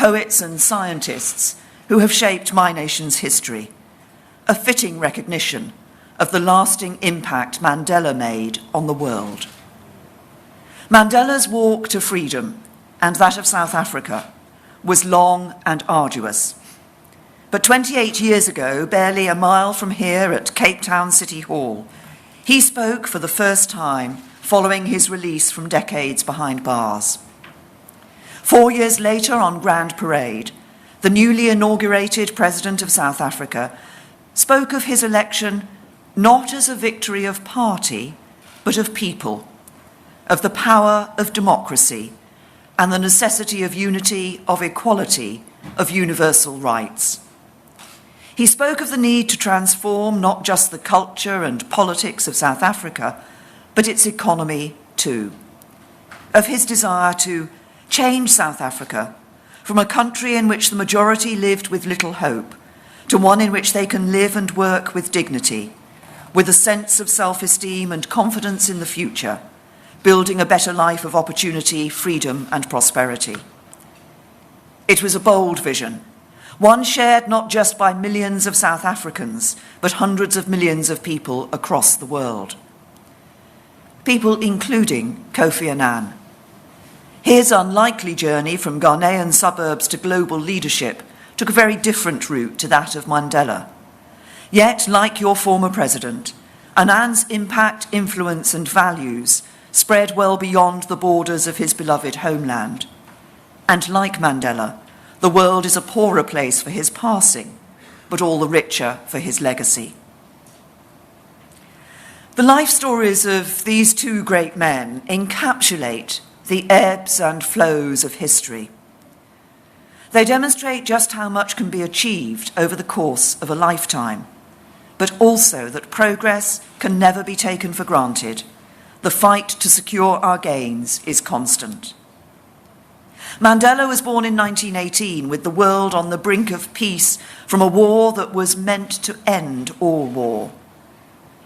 poets and scientists who have shaped my nation's history, a fitting recognition of the lasting impact Mandela made on the world. Mandela's walk to freedom, and that of South Africa, was long and arduous. But 28 years ago, barely a mile from here at Cape Town City Hall, he spoke for the first time following his release from decades behind bars. 4 years later, on Grand Parade, the newly inaugurated President of South Africa spoke of his election not as a victory of party, but of people, of the power of democracy, and the necessity of unity, of equality, of universal rights. He spoke of the need to transform not just the culture and politics of South Africa, but its economy too, of his desire to change South Africa from a country in which the majority lived with little hope to one in which they can live and work with dignity, with a sense of self-esteem and confidence in the future, building a better life of opportunity, freedom, and prosperity. It was a bold vision, one shared not just by millions of South Africans, but hundreds of millions of people across the world. People including Kofi Annan. His unlikely journey from Ghanaian suburbs to global leadership took a very different route to that of Mandela. Yet, like your former president, Annan's impact, influence, and values spread well beyond the borders of his beloved homeland. And like Mandela, the world is a poorer place for his passing, but all the richer for his legacy. The life stories of these two great men encapsulate the ebbs and flows of history. They demonstrate just how much can be achieved over the course of a lifetime, but also that progress can never be taken for granted. The fight to secure our gains is constant. Mandela was born in 1918 with the world on the brink of peace from a war that was meant to end all war.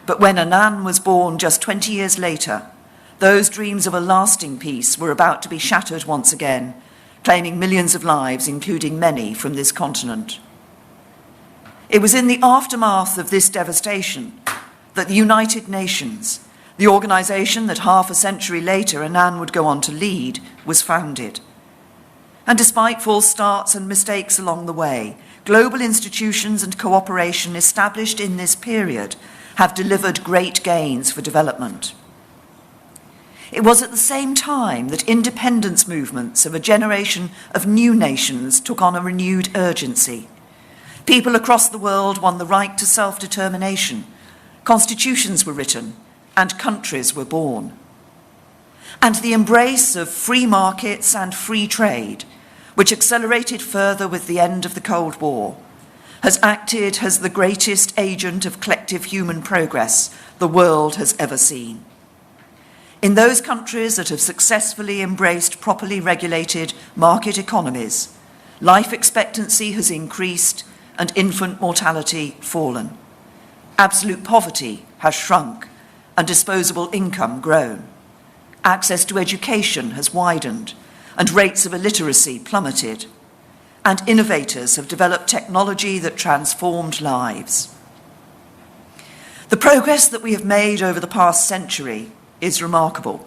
But when Annan was born just 20 years later, those dreams of a lasting peace were about to be shattered once again, claiming millions of lives, including many from this continent. It was in the aftermath of this devastation that the United Nations, the organization that half a century later Annan would go on to lead, was founded. And despite false starts and mistakes along the way, global institutions and cooperation established in this period have delivered great gains for development. It was at the same time that independence movements of a generation of new nations took on a renewed urgency. People across the world won the right to self-determination, constitutions were written, and countries were born. And the embrace of free markets and free trade, which accelerated further with the end of the Cold War, has acted as the greatest agent of collective human progress the world has ever seen. In those countries that have successfully embraced properly regulated market economies, life expectancy has increased and infant mortality fallen. Absolute poverty has shrunk and disposable income grown. Access to education has widened and rates of illiteracy plummeted. And innovators have developed technology that transformed lives. The progress that we have made over the past century is remarkable.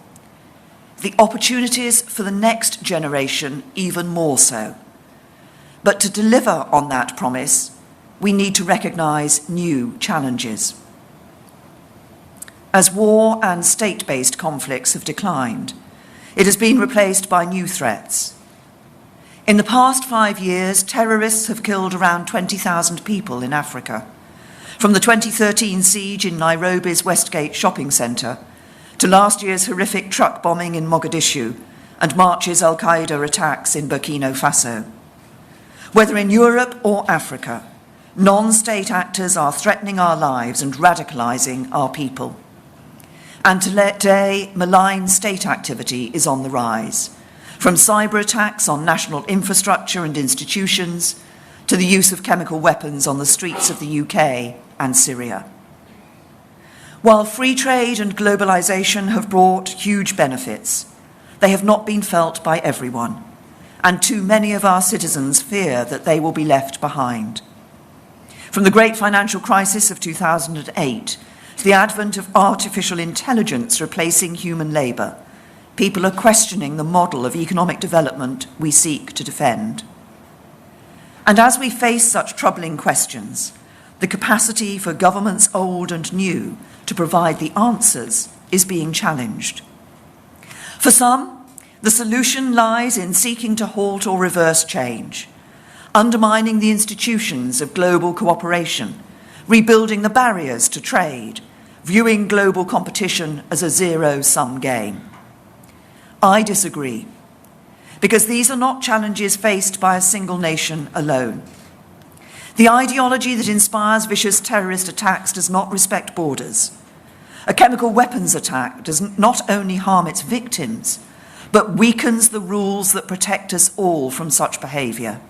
The opportunities for the next generation even more so. But to deliver on that promise, we need to recognize new challenges. As war and state-based conflicts have declined, it has been replaced by new threats. In the past 5 years, terrorists have killed around 20,000 people in Africa, from the 2013 siege in Nairobi's Westgate shopping centre to last year's horrific truck bombing in Mogadishu and March's al-Qaeda attacks in Burkina Faso. Whether in Europe or Africa, non-state actors are threatening our lives and radicalising our people. And today, malign state activity is on the rise, from cyber attacks on national infrastructure and institutions to the use of chemical weapons on the streets of the UK and Syria. While free trade and globalisation have brought huge benefits, they have not been felt by everyone, and too many of our citizens fear that they will be left behind. From the great financial crisis of 2008 to the advent of artificial intelligence replacing human labour, people are questioning the model of economic development we seek to defend. And as we face such troubling questions, the capacity for governments old and new to provide the answers is being challenged. For some, the solution lies in seeking to halt or reverse change, undermining the institutions of global cooperation, rebuilding the barriers to trade, viewing global competition as a zero-sum game. I disagree, because these are not challenges faced by a single nation alone. The ideology that inspires vicious terrorist attacks does not respect borders. A chemical weapons attack does not only harm its victims, but weakens the rules that protect us all from such behaviour.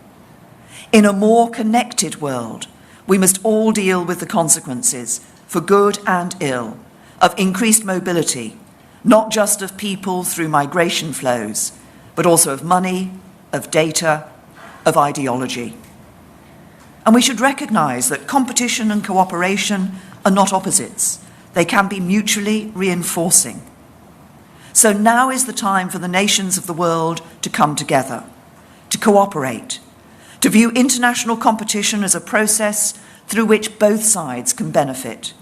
In a more connected world, we must all deal with the consequences, for good and ill, of increased mobility, not just of people through migration flows, but also of money, of data, of ideology. And we should recognise that competition and cooperation are not opposites. They can be mutually reinforcing. So now is the time for the nations of the world to come together, to cooperate, to view international competition as a process through which both sides can benefit,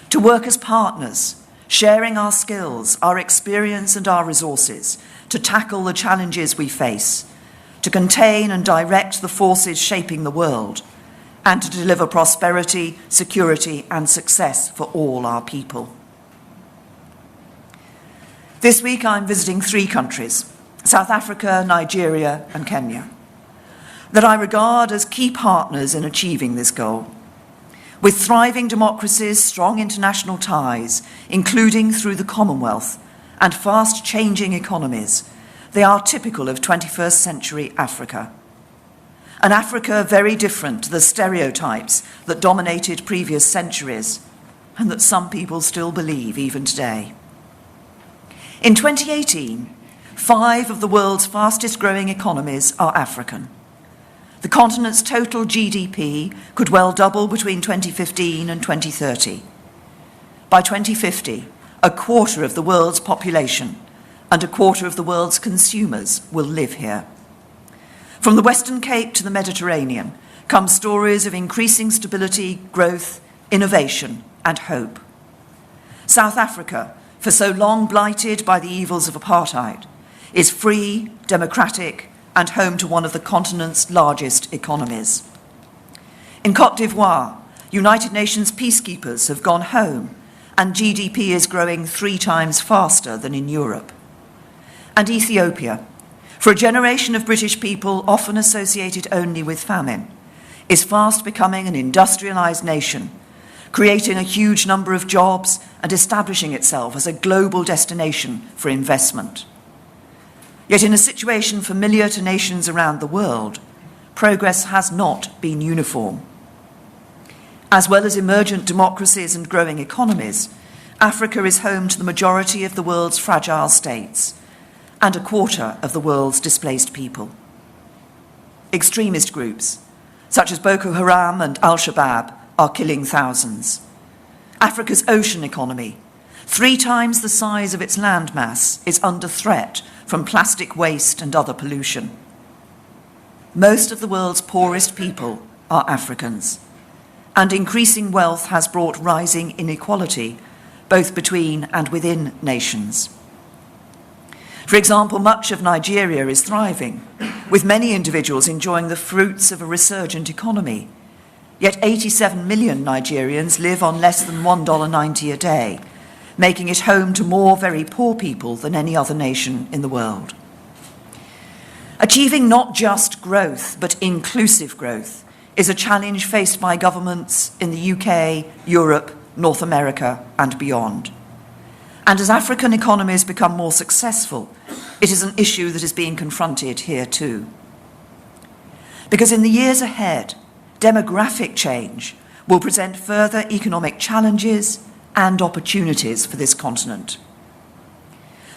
to work as partners, sharing our skills, our experience and our resources to tackle the challenges we face, to contain and direct the forces shaping the world, and to deliver prosperity, security and success for all our people. This week I'm visiting 3 countries, South Africa, Nigeria and Kenya, that I regard as key partners in achieving this goal. With thriving democracies, strong international ties, including through the Commonwealth, and fast-changing economies, they are typical of 21st century Africa. An Africa very different to the stereotypes that dominated previous centuries and that some people still believe even today. In 2018, 5 of the world's fastest-growing economies are African. The continent's total GDP could well double between 2015 and 2030. By 2050, a quarter of the world's population and a quarter of the world's consumers will live here. From the Western Cape to the Mediterranean come stories of increasing stability, growth, innovation, and hope. South Africa, for so long blighted by the evils of apartheid, is free, democratic, and home to one of the continent's largest economies. In Côte d'Ivoire, United Nations peacekeepers have gone home, and GDP is growing 3 times faster than in Europe. And Ethiopia, for a generation of British people often associated only with famine, is fast becoming an industrialised nation, creating a huge number of jobs and establishing itself as a global destination for investment. Yet in a situation familiar to nations around the world, progress has not been uniform. As well as emergent democracies and growing economies, Africa is home to the majority of the world's fragile states and a quarter of the world's displaced people. Extremist groups, such as Boko Haram and Al-Shabaab, are killing thousands. Africa's ocean economy, 3 times the size of its landmass, is under threat from plastic waste and other pollution. Most of the world's poorest people are Africans, and increasing wealth has brought rising inequality, both between and within nations. For example, much of Nigeria is thriving, with many individuals enjoying the fruits of a resurgent economy. Yet 87 million Nigerians live on less than $1.90 a day, making it home to more very poor people than any other nation in the world. Achieving not just growth, but inclusive growth is a challenge faced by governments in the UK, Europe, North America, and beyond. And as African economies become more successful, it is an issue that is being confronted here too. Because in the years ahead, demographic change will present further economic challenges and opportunities for this continent.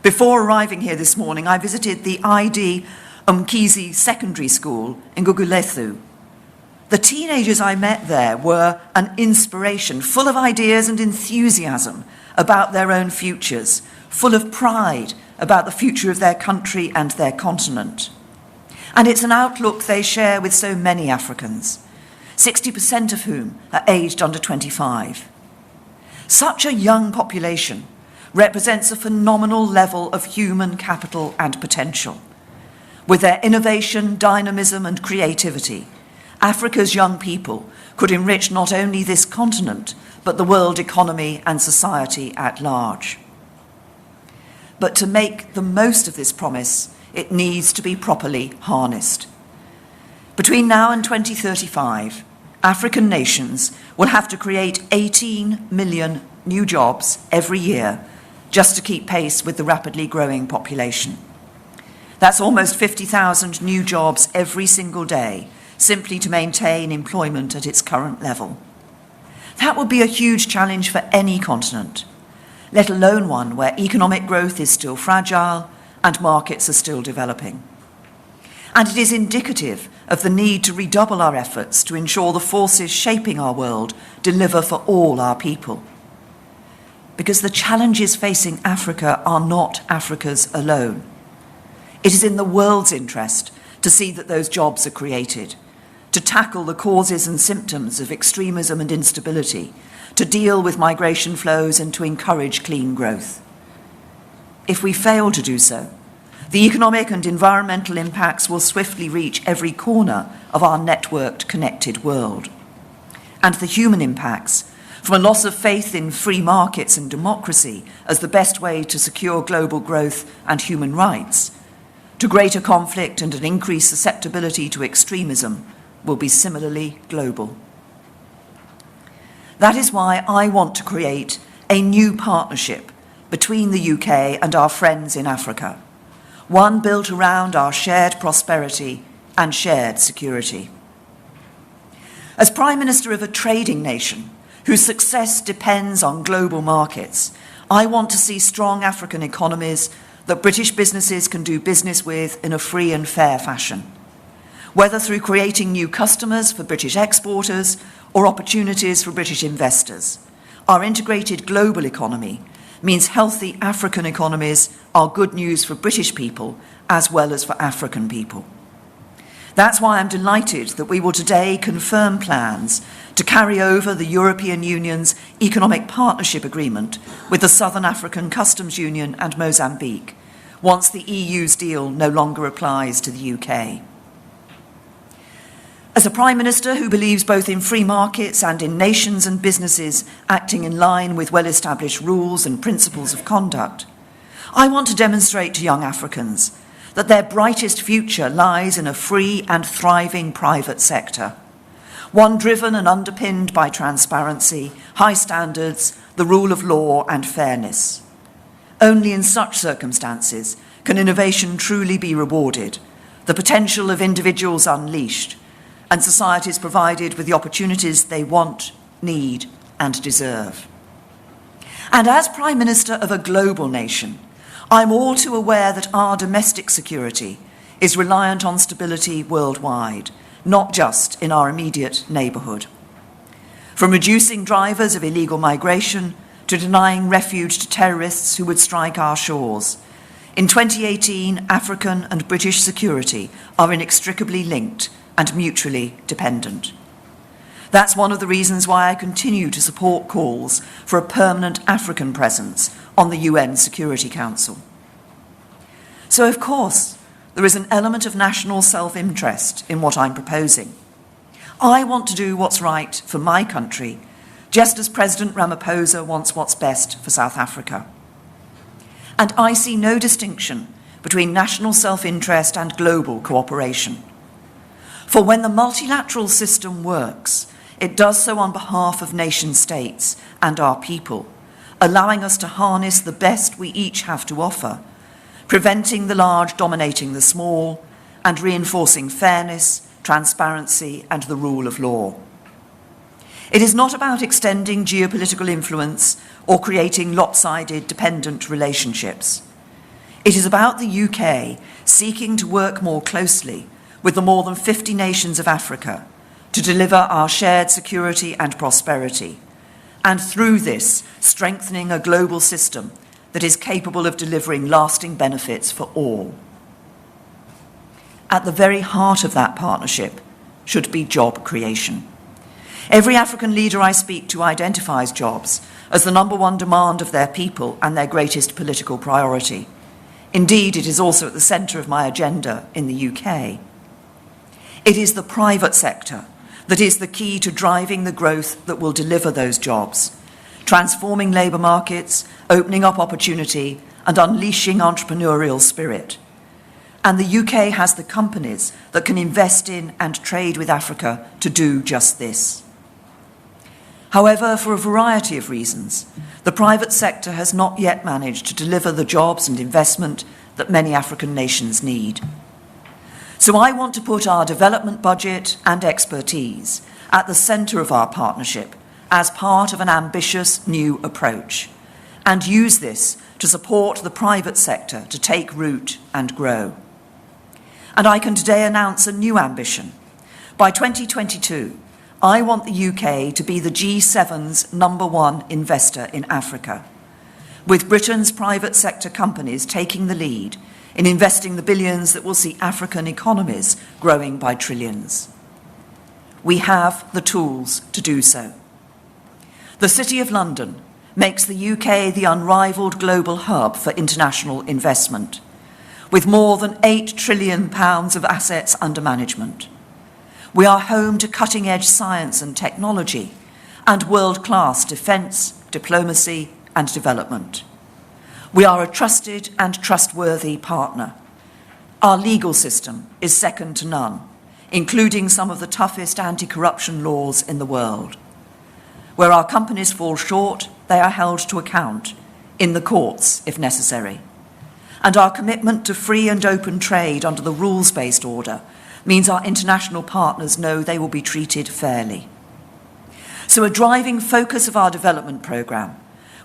Before arriving here this morning, I visited the ID Umkisi Secondary School in Gugulethu. The teenagers I met there were an inspiration, full of ideas and enthusiasm about their own futures, full of pride about the future of their country and their continent. And it's an outlook they share with so many Africans, 60% of whom are aged under 25. Such a young population represents a phenomenal level of human capital and potential. With their innovation, dynamism, and creativity, Africa's young people could enrich not only this continent, but the world economy and society at large. But to make the most of this promise, it needs to be properly harnessed. Between now and 2035, African nations will have to create 18 million new jobs every year just to keep pace with the rapidly growing population. That's almost 50,000 new jobs every single day, simply to maintain employment at its current level. That would be a huge challenge for any continent, let alone one where economic growth is still fragile and markets are still developing. And it is indicative of the need to redouble our efforts to ensure the forces shaping our world deliver for all our people. Because the challenges facing Africa are not Africa's alone. It is in the world's interest to see that those jobs are created, to tackle the causes and symptoms of extremism and instability, to deal with migration flows and to encourage clean growth. If we fail to do so, the economic and environmental impacts will swiftly reach every corner of our networked, connected world. And the human impacts, from a loss of faith in free markets and democracy as the best way to secure global growth and human rights, to greater conflict and an increased susceptibility to extremism, will be similarly global. That is why I want to create a new partnership between the UK and our friends in Africa, one built around our shared prosperity and shared security. As Prime Minister of a trading nation whose success depends on global markets, I want to see strong African economies that British businesses can do business with in a free and fair fashion, whether through creating new customers for British exporters or opportunities for British investors. Our integrated global economy means healthy African economies are good news for British people as well as for African people. That's why I'm delighted that we will today confirm plans to carry over the European Union's Economic Partnership Agreement with the Southern African Customs Union and Mozambique, once the EU's deal no longer applies to the UK. As a Prime Minister who believes both in free markets and in nations and businesses acting in line with well-established rules and principles of conduct, I want to demonstrate to young Africans that their brightest future lies in a free and thriving private sector, one driven and underpinned by transparency, high standards, the rule of law and fairness. Only in such circumstances can innovation truly be rewarded, the potential of individuals unleashed, and societies provided with the opportunities they want, need, and deserve. And as Prime Minister of a global nation, I'm all too aware that our domestic security is reliant on stability worldwide, not just in our immediate neighbourhood. From reducing drivers of illegal migration to denying refuge to terrorists who would strike our shores, in 2018, African and British security are inextricably linked and mutually dependent. That's one of the reasons why I continue to support calls for a permanent African presence on the UN Security Council. So, of course, there is an element of national self-interest in what I'm proposing. I want to do what's right for my country, just as President Ramaphosa wants what's best for South Africa. And I see no distinction between national self-interest and global cooperation. For when the multilateral system works, it does so on behalf of nation states and our people, allowing us to harness the best we each have to offer, preventing the large dominating the small, and reinforcing fairness, transparency, and the rule of law. It is not about extending geopolitical influence or creating lopsided dependent relationships. It is about the UK seeking to work more closely with the more than 50 nations of Africa to deliver our shared security and prosperity, and through this, strengthening a global system that is capable of delivering lasting benefits for all. At the very heart of that partnership should be job creation. Every African leader I speak to identifies jobs as the number one demand of their people and their greatest political priority. Indeed, it is also at the centre of my agenda in the UK. It is the private sector that is the key to driving the growth that will deliver those jobs, transforming labour markets, opening up opportunity, and unleashing entrepreneurial spirit. And the UK has the companies that can invest in and trade with Africa to do just this. However, for a variety of reasons, the private sector has not yet managed to deliver the jobs and investment that many African nations need. So I want to put our development budget and expertise at the centre of our partnership as part of an ambitious new approach, and use this to support the private sector to take root and grow. And I can today announce a new ambition. By 2022, I want the UK to be the G7's number one investor in Africa, with Britain's private sector companies taking the lead in investing the billions that will see African economies growing by trillions. We have the tools to do so. The City of London makes the UK the unrivaled global hub for international investment, with more than £8 trillion of assets under management. We are home to cutting-edge science and technology and world-class defence, diplomacy and development. We are a trusted and trustworthy partner. Our legal system is second to none, including some of the toughest anti-corruption laws in the world. Where our companies fall short, they are held to account, in the courts if necessary. And our commitment to free and open trade under the rules-based order means our international partners know they will be treated fairly. So a driving focus of our development programme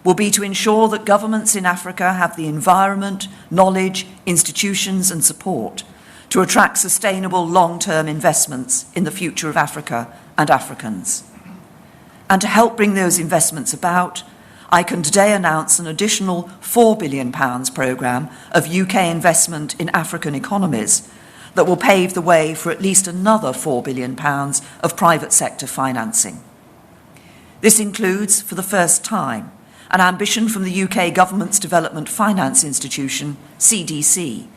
will be to ensure that governments in Africa have the environment, knowledge, institutions and support to attract sustainable long-term investments in the future of Africa and Africans. And to help bring those investments about, I can today announce an additional £4 billion programme of UK investment in African economies that will pave the way for at least another £4 billion of private sector financing. This includes, for the first time, an ambition from the UK Government's Development Finance Institution, CDC,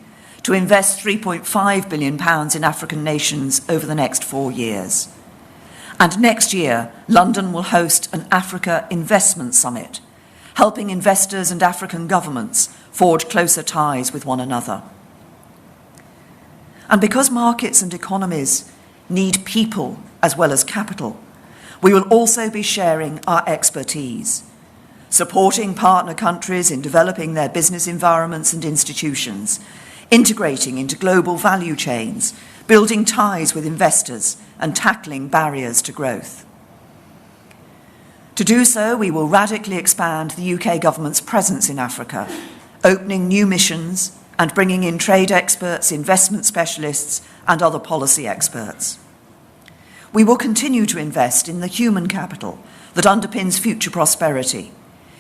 to invest £3.5 billion in African nations over the next 4 years. And next year, London will host an Africa Investment Summit, helping investors and African governments forge closer ties with one another. And because markets and economies need people as well as capital, we will also be sharing our expertise, supporting partner countries in developing their business environments and institutions, integrating into global value chains, building ties with investors, and tackling barriers to growth. To do so, we will radically expand the UK government's presence in Africa, opening new missions and bringing in trade experts, investment specialists, and other policy experts. We will continue to invest in the human capital that underpins future prosperity,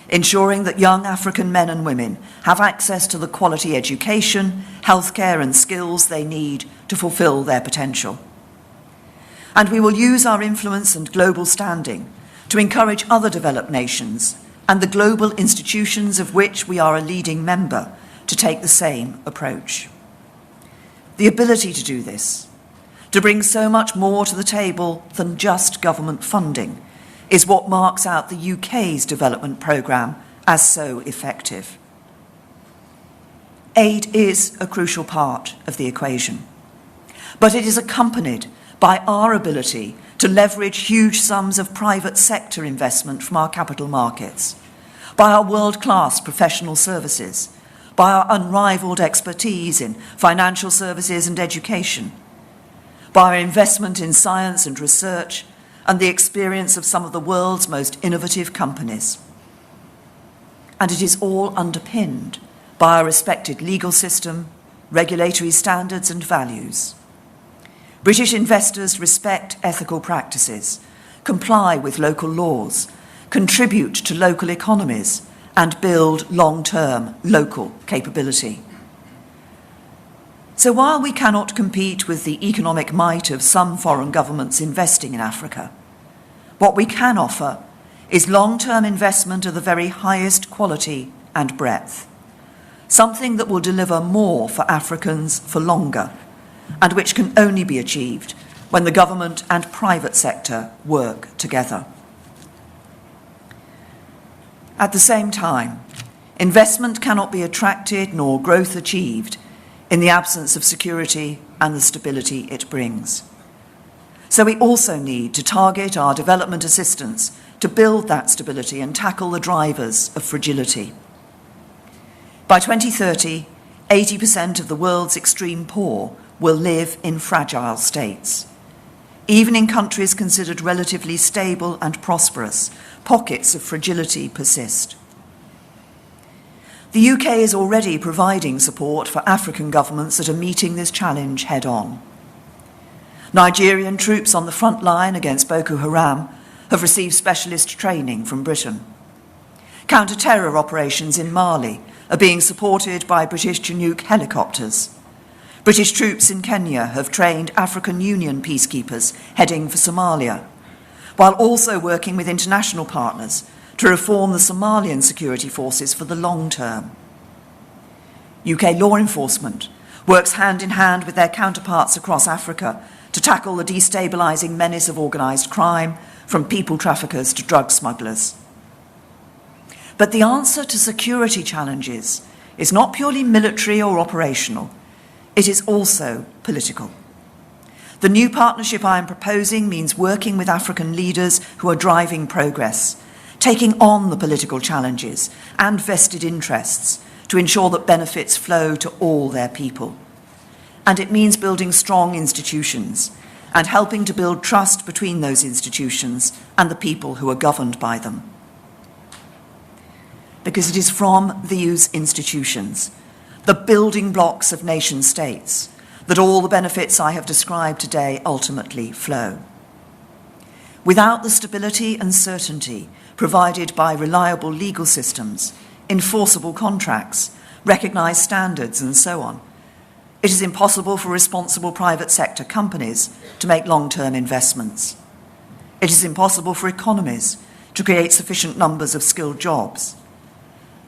ensuring that young African men and women have access to the quality education, healthcare, and skills they need to fulfil their potential. And we will use our influence and global standing to encourage other developed nations and the global institutions of which we are a leading member to take the same approach. The ability to do this, to bring so much more to the table than just government funding, is what marks out the UK's development programme as so effective. Aid is a crucial part of the equation, but it is accompanied by our ability to leverage huge sums of private sector investment from our capital markets, by our world-class professional services, by our unrivaled expertise in financial services and education, by our investment in science and research, and the experience of some of the world's most innovative companies. And it is all underpinned by a respected legal system, regulatory standards and values. British investors respect ethical practices, comply with local laws, contribute to local economies, and build long-term local capability. So while we cannot compete with the economic might of some foreign governments investing in Africa, what we can offer is long-term investment of the very highest quality and breadth, something that will deliver more for Africans for longer, and which can only be achieved when the government and private sector work together. At the same time, investment cannot be attracted nor growth achieved in the absence of security and the stability it brings. So we also need to target our development assistance to build that stability and tackle the drivers of fragility. By 2030, 80% of the world's extreme poor will live in fragile states. Even in countries considered relatively stable and prosperous, pockets of fragility persist. The UK is already providing support for African governments that are meeting this challenge head-on. Nigerian troops on the front line against Boko Haram have received specialist training from Britain. Counter-terror operations in Mali are being supported by British Chinook helicopters. British troops in Kenya have trained African Union peacekeepers heading for Somalia, while also working with international partners to reform the Somalian security forces for the long term. UK law enforcement works hand in hand with their counterparts across Africa to tackle the destabilising menace of organised crime, from people traffickers to drug smugglers. But the answer to security challenges is not purely military or operational, it is also political. The new partnership I am proposing means working with African leaders who are driving progress, taking on the political challenges and vested interests to ensure that benefits flow to all their people. And it means building strong institutions and helping to build trust between those institutions and the people who are governed by them. Because it is from these institutions, the building blocks of nation states, that all the benefits I have described today ultimately flow. Without the stability and certainty provided by reliable legal systems, enforceable contracts, recognised standards, and so on, it is impossible for responsible private sector companies to make long-term investments. It is impossible for economies to create sufficient numbers of skilled jobs.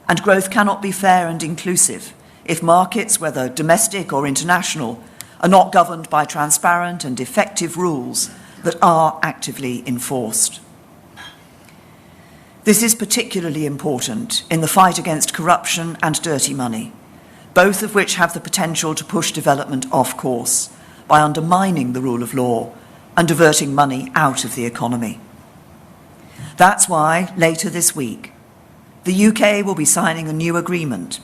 And growth cannot be fair and inclusive if markets, whether domestic or international, are not governed by transparent and effective rules that are actively enforced. This is particularly important in the fight against corruption and dirty money, both of which have the potential to push development off course by undermining the rule of law and diverting money out of the economy. That's why, later this week, the UK will be signing a new agreement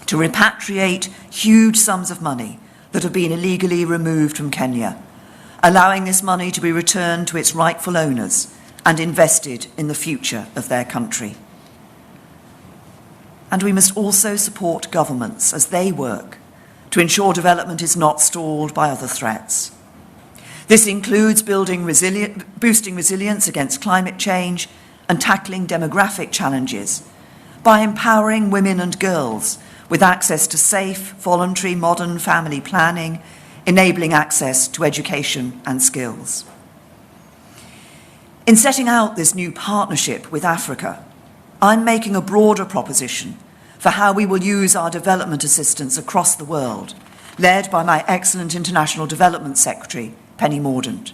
to repatriate huge sums of money that have been illegally removed from Kenya, allowing this money to be returned to its rightful owners and invested in the future of their country. And we must also support governments as they work to ensure development is not stalled by other threats. This includes boosting resilience against climate change and tackling demographic challenges by empowering women and girls with access to safe, voluntary, modern family planning, enabling access to education and skills. In setting out this new partnership with Africa, I'm making a broader proposition for how we will use our development assistance across the world, led by my excellent International Development Secretary, Penny Mordaunt.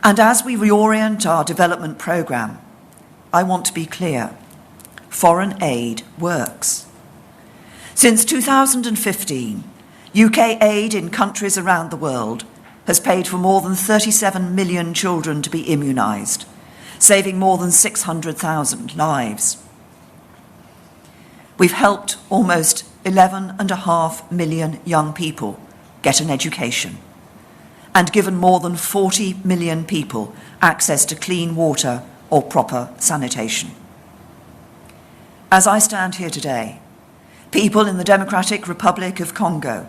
And as we reorient our development programme, I want to be clear: foreign aid works. Since 2015, UK aid in countries around the world has paid for more than 37 million children to be immunised, saving more than 600,000 lives. We've helped almost 11.5 million young people get an education and given more than 40 million people access to clean water or proper sanitation. As I stand here today, People in the Democratic Republic of Congo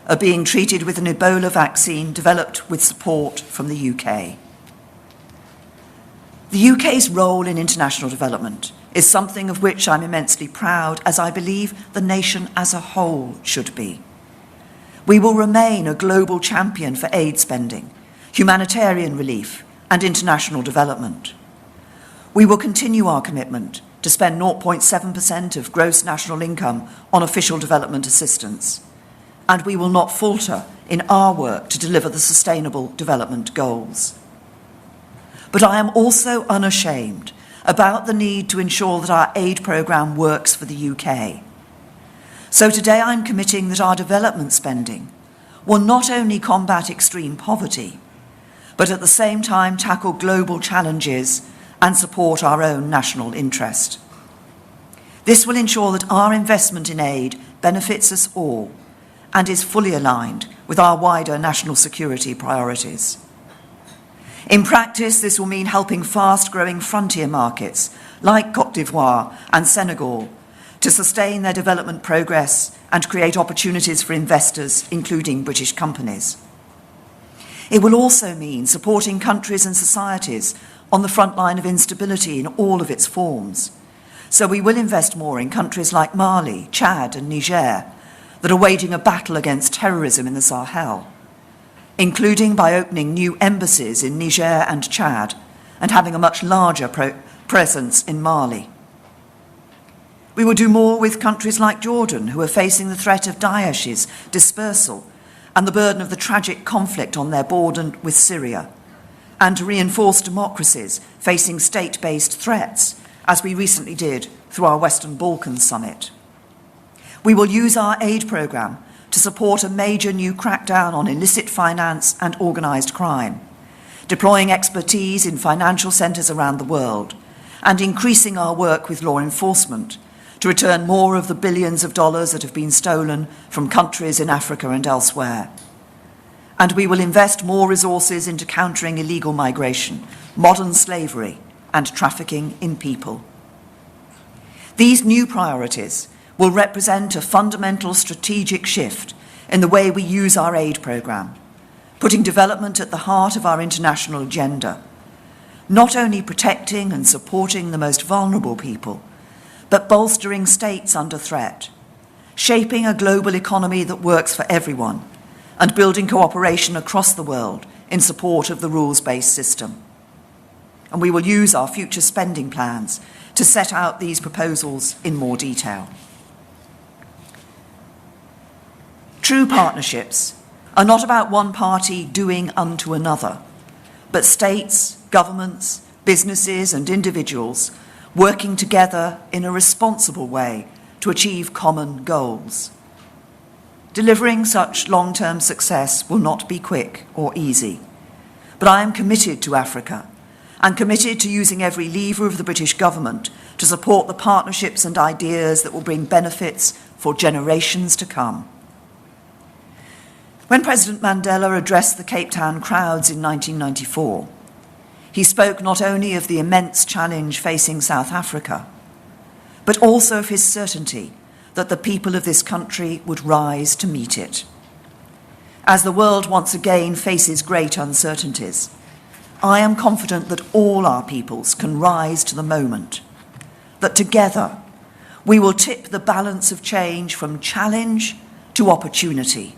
are being treated with an Ebola vaccine developed with support from the UK. The UK's role in international development is something of which I'm immensely proud, as I believe the nation as a whole should be. We will remain a global champion for aid spending, humanitarian relief, and international development. We will continue our commitment to spend 0.7% of gross national income on official development assistance, and we will not falter in our work to deliver the Sustainable Development Goals. But I am also unashamed about the need to ensure that our aid programme works for the UK. So today I'm committing that our development spending will not only combat extreme poverty, but at the same time tackle global challenges and support our own national interest. This will ensure that our investment in aid benefits us all and is fully aligned with our wider national security priorities. In practice, this will mean helping fast-growing frontier markets like Côte d'Ivoire and Senegal to sustain their development progress and create opportunities for investors, including British companies. It will also mean supporting countries and societies on the front line of instability in all of its forms. So we will invest more in countries like Mali, Chad and Niger that are waging a battle against terrorism in the Sahel, including by opening new embassies in Niger and Chad and having a much larger presence in Mali. We will do more with countries like Jordan, who are facing the threat of Daesh's dispersal and the burden of the tragic conflict on their border with Syria, and to reinforce democracies facing state-based threats, as we recently did through our Western Balkans summit. We will use our aid programme to support a major new crackdown on illicit finance and organised crime, deploying expertise in financial centres around the world, and increasing our work with law enforcement to return more of the billions of dollars that have been stolen from countries in Africa and elsewhere. And we will invest more resources into countering illegal migration, modern slavery, and trafficking in people. These new priorities will represent a fundamental strategic shift in the way we use our aid programme, putting development at the heart of our international agenda, not only protecting and supporting the most vulnerable people, but bolstering states under threat, shaping a global economy that works for everyone, and building cooperation across the world in support of the rules-based system. And we will use our future spending plans to set out these proposals in more detail. True partnerships are not about one party doing unto another, but states, governments, businesses and individuals working together in a responsible way to achieve common goals. Delivering such long-term success will not be quick or easy, but I am committed to Africa and committed to using every lever of the British government to support the partnerships and ideas that will bring benefits for generations to come. When President Mandela addressed the Cape Town crowds in 1994, he spoke not only of the immense challenge facing South Africa, but also of his certainty that the people of this country would rise to meet it. As the world once again faces great uncertainties, I am confident that all our peoples can rise to the moment, that together we will tip the balance of change from challenge to opportunity,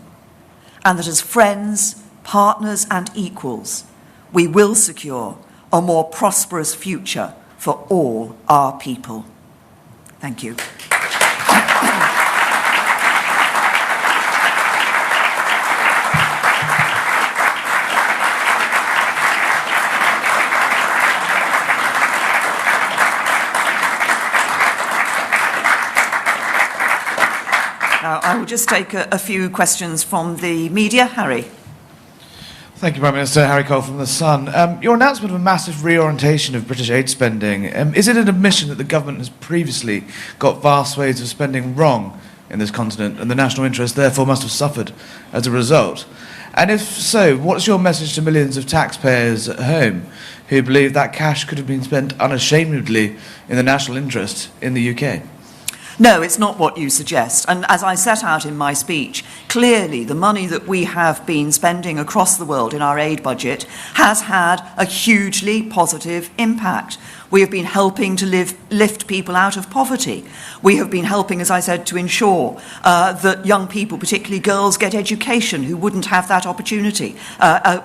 and that as friends, partners and equals, we will secure a more prosperous future for all our people. Thank you. Now, I will just take a few questions from the media. Harry. Thank you, Prime Minister. Harry Cole from The Sun. Your announcement of a massive reorientation of British aid spending, is it an admission that the government has previously got vast swathes of spending wrong in this continent and the national interest therefore must have suffered as a result? And if so, what's your message to millions of taxpayers at home who believe that cash could have been spent unashamedly in the national interest in the UK? No, it's not what you suggest. And as I set out in my speech, clearly the money that we have been spending across the world in our aid budget has had a hugely positive impact. We have been helping to lift people out of poverty. We have been helping, as I said, to ensure that young people, particularly girls, get education who wouldn't have that opportunity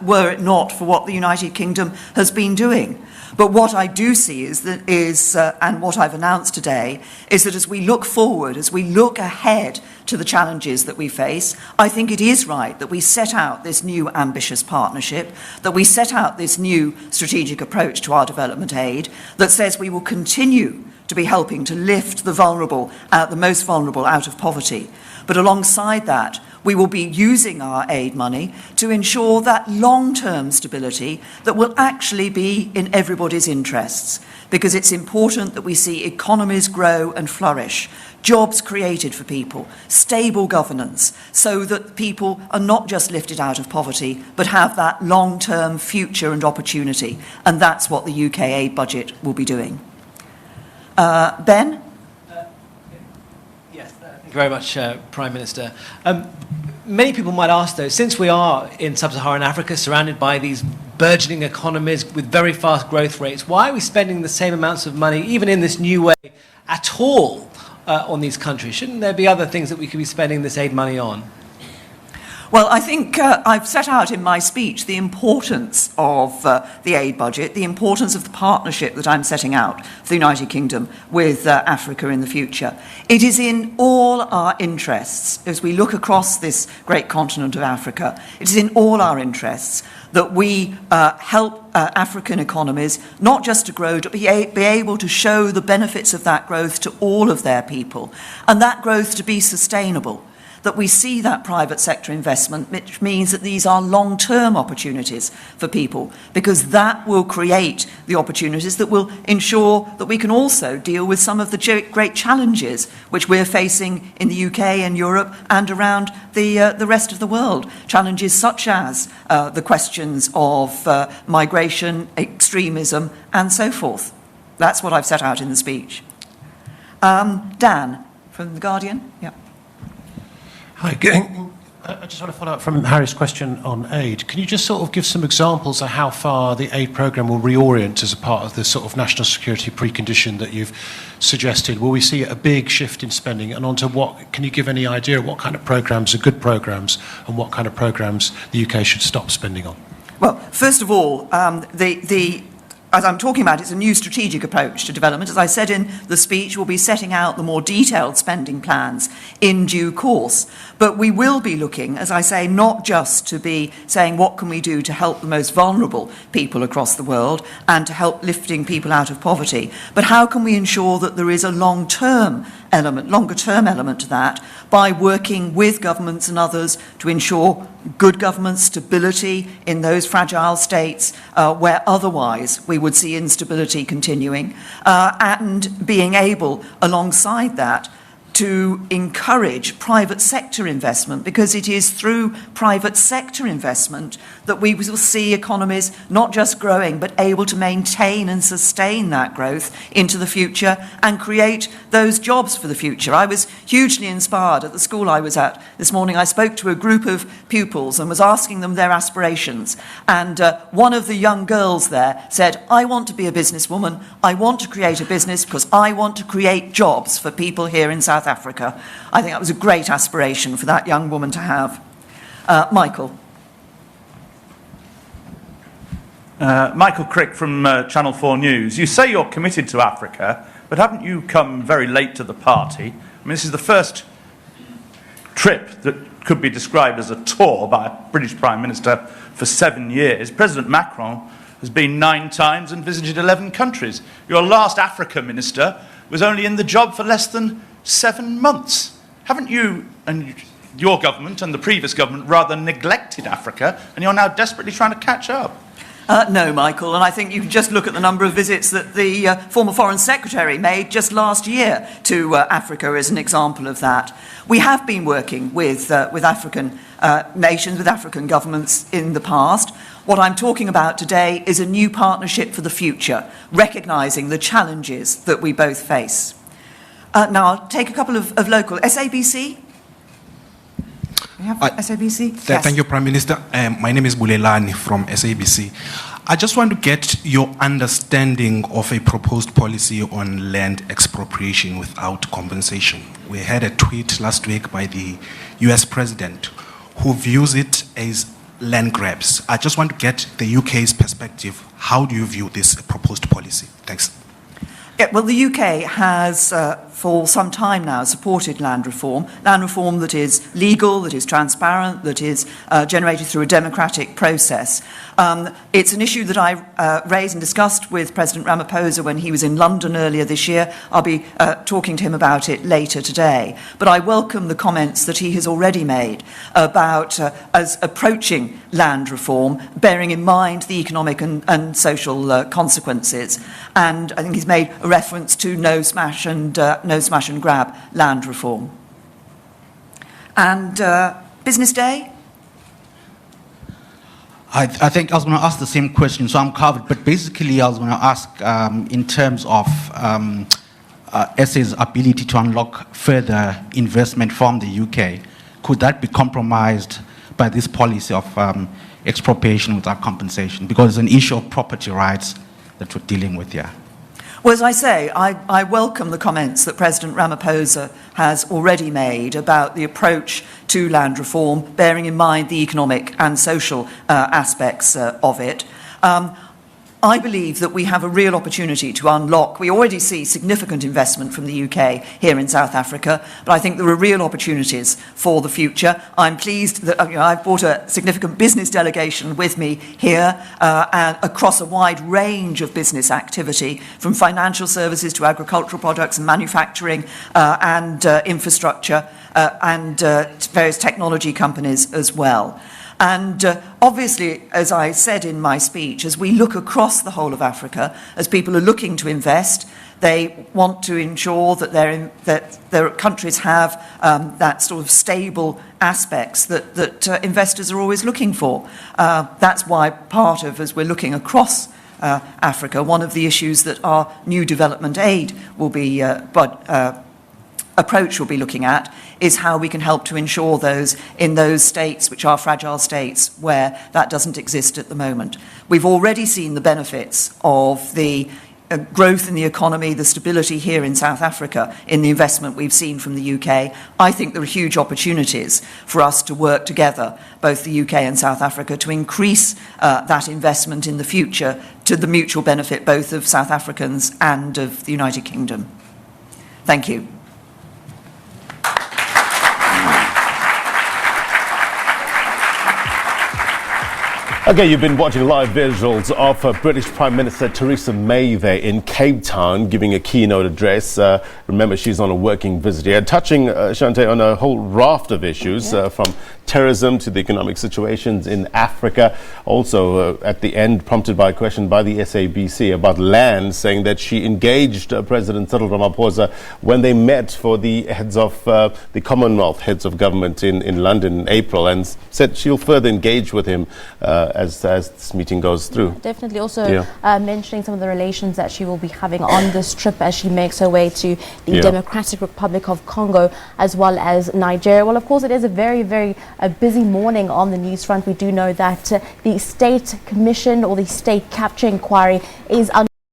were it not for what the United Kingdom has been doing. But what I do see and what I've announced today, is that as we look forward, as we look ahead to the challenges that we face, I think it is right that we set out this new ambitious partnership, that we set out this new strategic approach to our development aid that says we will continue to be helping to lift the vulnerable, the most vulnerable out of poverty. But alongside that, we will be using our aid money to ensure that long-term stability that will actually be in everybody's interests, because it's important that we see economies grow and flourish, jobs created for people, stable governance, so that people are not just lifted out of poverty, but have that long-term future and opportunity. And that's what the UK aid budget will be doing. Ben? Yes, thank you very much, Prime Minister. Many people might ask, though, since we are in sub-Saharan Africa, surrounded by these burgeoning economies with very fast growth rates, why are we spending the same amounts of money, even in this new way, at all on these countries? Shouldn't there be other things that we could be spending this aid money on? Well, I think I've set out in my speech the importance of the aid budget, the importance of the partnership that I'm setting out for the United Kingdom with Africa in the future. It is in all our interests, as we look across this great continent of Africa, it is in all our interests that we help African economies not just to grow, but be able to show the benefits of that growth to all of their people, and that growth to be sustainable. That we see that private sector investment, which means that these are long-term opportunities for people, because that will create the opportunities that will ensure that we can also deal with some of the great challenges which we're facing in the UK and Europe and around the rest of the world. Challenges such as the questions of migration, extremism, and so forth. That's what I've set out in the speech. Dan, from The Guardian. Yeah. Hi, I just want to follow up from Harry's question on aid. Can you just sort of give some examples of how far the aid programme will reorient as a part of the sort of national security precondition that you've suggested? Will we see a big shift in spending, and onto what? Can you give any idea what kind of programmes are good programmes and what kind of programmes the UK should stop spending on? Well, first of all, as I'm talking about, it's a new strategic approach to development. As I said in the speech, we'll be setting out the more detailed spending plans in due course. But we will be looking, as I say, not just to be saying what can we do to help the most vulnerable people across the world and to help lifting people out of poverty, but how can we ensure that there is a longer term element to that by working with governments and others to ensure good government stability in those fragile states where otherwise we would see instability continuing, and being able, alongside that, to encourage private sector investment, because it is through private sector investment that we will see economies not just growing but able to maintain and sustain that growth into the future and create those jobs for the future. I was hugely inspired at the school I was at this morning. I spoke to a group of pupils and was asking them their aspirations, and one of the young girls there said, "I want to be a businesswoman. I want to create a business because I want to create jobs for people here in South Africa." I think that was a great aspiration for that young woman to have. Michael. Michael Crick from Channel 4 News. You say you're committed to Africa, but haven't you come very late to the party? I mean, this is the first trip that could be described as a tour by a British Prime Minister for 7 years. President Macron has been 9 times and visited 11 countries. Your last Africa minister was only in the job for less than 7 months. Haven't you and your government and the previous government rather neglected Africa, and you're now desperately trying to catch up? No, Michael, and I think you can just look at the number of visits that the former Foreign Secretary made just last year to Africa as an example of that. We have been working with African nations, with African governments in the past. What I'm talking about today is a new partnership for the future, recognising the challenges that we both face. Now, I'll take a couple of local. SABC? We have SABC? Yes. Thank you, Prime Minister. My name is Bulelani from SABC. I just want to get your understanding of a proposed policy on land expropriation without compensation. We had a tweet last week by the US President who views it as land grabs. I just want to get the UK's perspective. How do you view this proposed policy? Thanks. Yeah, well, the UK has, for some time now, supported land reform that is legal, that is transparent, that is generated through a democratic process. It's an issue that I raised and discussed with President Ramaphosa when he was in London earlier this year. I'll be talking to him about it later today. But I welcome the comments that he has already made about us approaching land reform, bearing in mind the economic and social consequences. And I think he's made a reference to no smash and grab land reform. And Business Day? I think I was going to ask the same question, so I'm covered. But basically, I was going to ask in terms of SA's ability to unlock further investment from the UK, could that be compromised by this policy of expropriation without compensation? Because it's an issue of property rights that we're dealing with here. Well, as I say, I welcome the comments that President Ramaphosa has already made about the approach to land reform, bearing in mind the economic and social aspects of it. I believe that we have a real opportunity to unlock. We already see significant investment from the UK here in South Africa, but I think there are real opportunities for the future. I'm pleased that I've brought a significant business delegation with me here and across a wide range of business activity, from financial services to agricultural products and manufacturing and infrastructure and various technology companies as well. And obviously, as I said in my speech, as we look across the whole of Africa, as people are looking to invest, they want to ensure that their countries have that sort of stable aspects that investors are always looking for. That's why part of, as we're looking across Africa, one of the issues that our new development aid will be approach we'll be looking at is how we can help to ensure those in those states which are fragile states where that doesn't exist at the moment. We've already seen the benefits of the growth in the economy, the stability here in South Africa, in the investment we've seen from the UK. I think there are huge opportunities for us to work together, both the UK and South Africa, to increase that investment in the future to the mutual benefit both of South Africans and of the United Kingdom. Thank you. Okay, you've been watching live visuals of British Prime Minister Theresa May there in Cape Town giving a keynote address. Remember, she's on a working visit here, touching, Shante, on a whole raft of issues, from terrorism to the economic situations in Africa. Also, at the end, prompted by a question by the SABC about land, saying that she engaged President Cyril Ramaphosa when they met for the heads of the Commonwealth heads of government in London in April, and said she'll further engage with him as this meeting goes through. Definitely also mentioning some of the relations that she will be having on this trip as she makes her way to the Democratic Republic of Congo as well as Nigeria. Well, of course, it is a very, very busy morning on the news front. We do know that the State Commission or the State Capture Inquiry is under